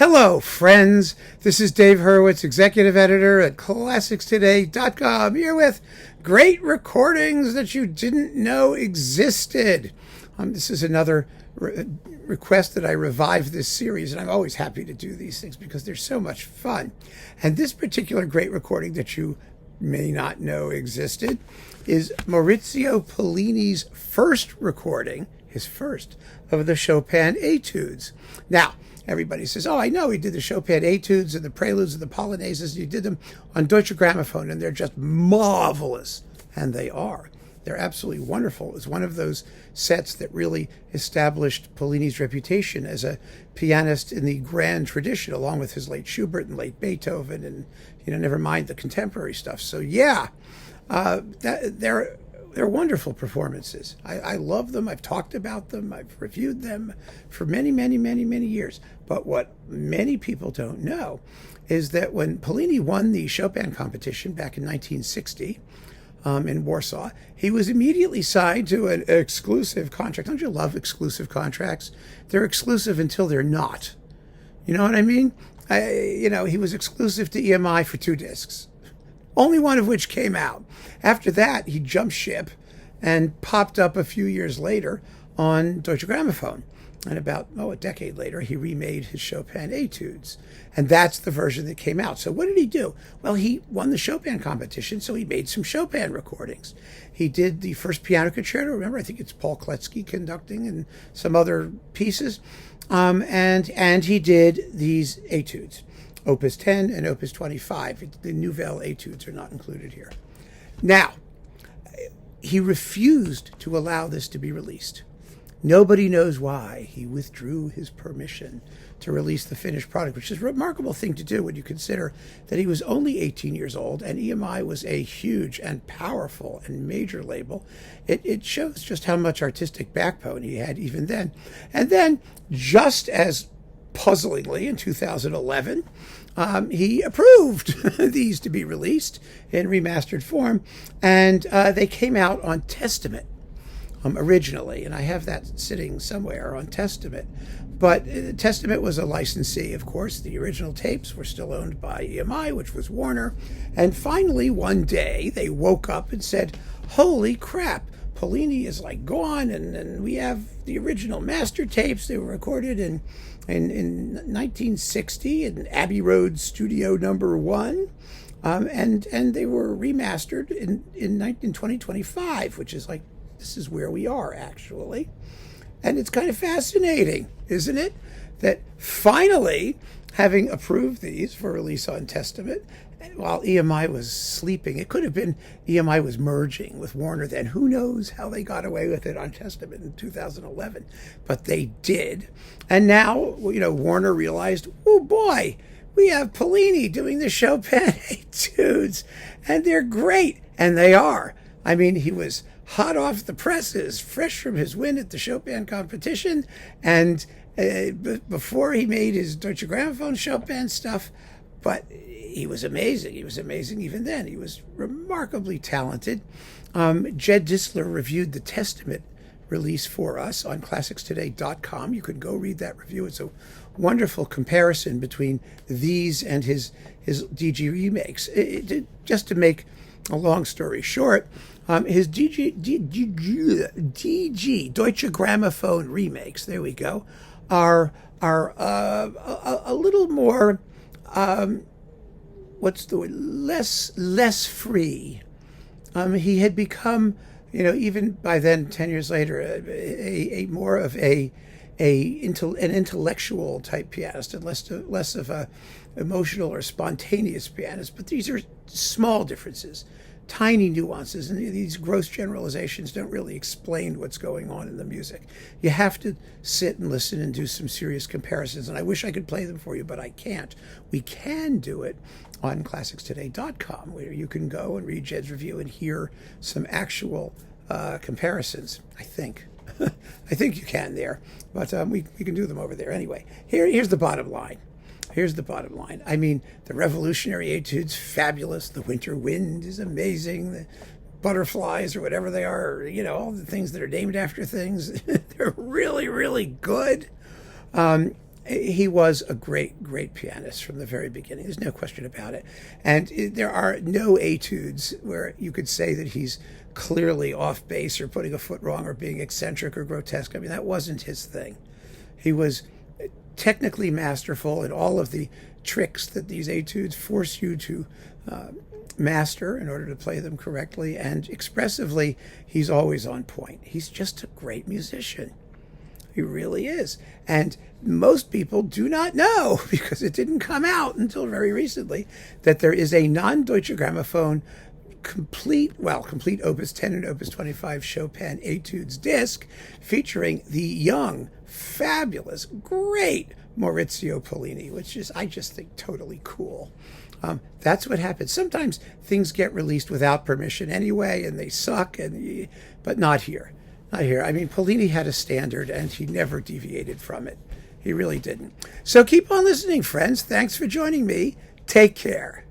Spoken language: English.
Hello, friends. This is Dave Hurwitz, executive editor at ClassicsToday.com, here with great recordings that you didn't know existed. This is another request that I revive this series, and I'm always happy to do these things because they're so much fun. And this particular great recording that you may not know existed is Maurizio Pollini's first recording, his first, of the Chopin Etudes. Now, everybody says, oh, I know he did the Chopin Etudes and the Preludes and the Polonaises. He did them on Deutsche Grammophon, and they're just marvelous. And they are. They're absolutely wonderful. It was one of those sets that really established Pollini's reputation as a pianist in the grand tradition, along with his late Schubert and late Beethoven, and never mind the contemporary stuff. So yeah, they're wonderful performances. I love them. I've talked about them. I've reviewed them for many, many, many, many years. But what many people don't know is that when Pollini won the Chopin competition back in 1960, in Warsaw, he was immediately signed to an exclusive contract. Don't you love exclusive contracts? They're exclusive until they're not. You know what I mean? He was exclusive to EMI for 2 discs, only one of which came out. After that, he jumped ship and popped up a few years later on Deutsche Grammophon. And about, a decade later, he remade his Chopin Etudes. And that's the version that came out. So what did he do? Well, he won the Chopin competition, so he made some Chopin recordings. He did the first piano concerto. Remember, I think it's Paul Kletsky conducting and some other pieces. And he did these Etudes, Opus 10 and Opus 25. The Nouvelle Etudes are not included here. Now, he refused to allow this to be released. Nobody knows why. He withdrew his permission to release the finished product, which is a remarkable thing to do when you consider that he was only 18 years old and EMI was a huge and powerful and major label. It shows just how much artistic backbone he had even then. And then, just as puzzlingly, in 2011, he approved these to be released in remastered form, and they came out on Testament. Originally, and I have that sitting somewhere on Testament. But Testament was a licensee, of course. The original tapes were still owned by EMI, which was Warner. And finally, one day, they woke up and said, holy crap, Pollini is gone, and we have the original master tapes. They were recorded in 1960 in Abbey Road Studio Number 1. And they were remastered in 2025, which is this is where we are, actually. And it's kind of fascinating, isn't it? That finally, having approved these for release on Testament, while EMI was sleeping, it could have been EMI was merging with Warner then. Who knows how they got away with it on Testament in 2011. But they did. And now, Warner realized, oh boy, we have Pollini doing the Chopin Etudes. And they're great. And they are. I mean, he was hot off the presses, fresh from his win at the Chopin competition, and before he made his Deutsche Grammophon Chopin stuff, but he was amazing. He was amazing even then. He was remarkably talented. Jed Disler reviewed the Testament release for us on ClassicsToday.com. You could go read that review. It's a wonderful comparison between these and his DG remakes. Just to make a long story short, his DG Deutsche Grammophon remakes, there we go, are a little more what's the word, less free. He had become, even by then, 10 years later, a more of an intellectual type pianist and less of a emotional or spontaneous pianist. But these are small differences, tiny nuances, and these gross generalizations don't really explain what's going on in the music. You have to sit and listen and do some serious comparisons, and I wish I could play them for you, but I can't. We can do it on ClassicsToday.com, where you can go and read Jed's review and hear some actual comparisons, I think. I think you can there, but we can do them over there anyway. Here's the bottom line. Here's the bottom line. I mean, the Revolutionary Etudes, fabulous. The Winter Wind is amazing. The Butterflies, or whatever they are, all the things that are named after things, they're really, really good. he was a great, great pianist from the very beginning. There's no question about it. And there are no etudes where you could say that he's clearly off base or putting a foot wrong or being eccentric or grotesque. I mean, that wasn't his thing. He was technically masterful in all of the tricks that these etudes force you to master in order to play them correctly. And expressively, he's always on point. He's just a great musician. He really is. And most people do not know, because it didn't come out until very recently, that there is a non-Deutsche Grammophon complete Opus 10 and Opus 25 Chopin Etudes disc featuring the young, fabulous, great Maurizio Pollini, which is, I just think, totally cool. That's what happens. Sometimes things get released without permission anyway, and they suck, but not here. Not here. I mean, Pollini had a standard, and he never deviated from it. He really didn't. So keep on listening, friends. Thanks for joining me. Take care.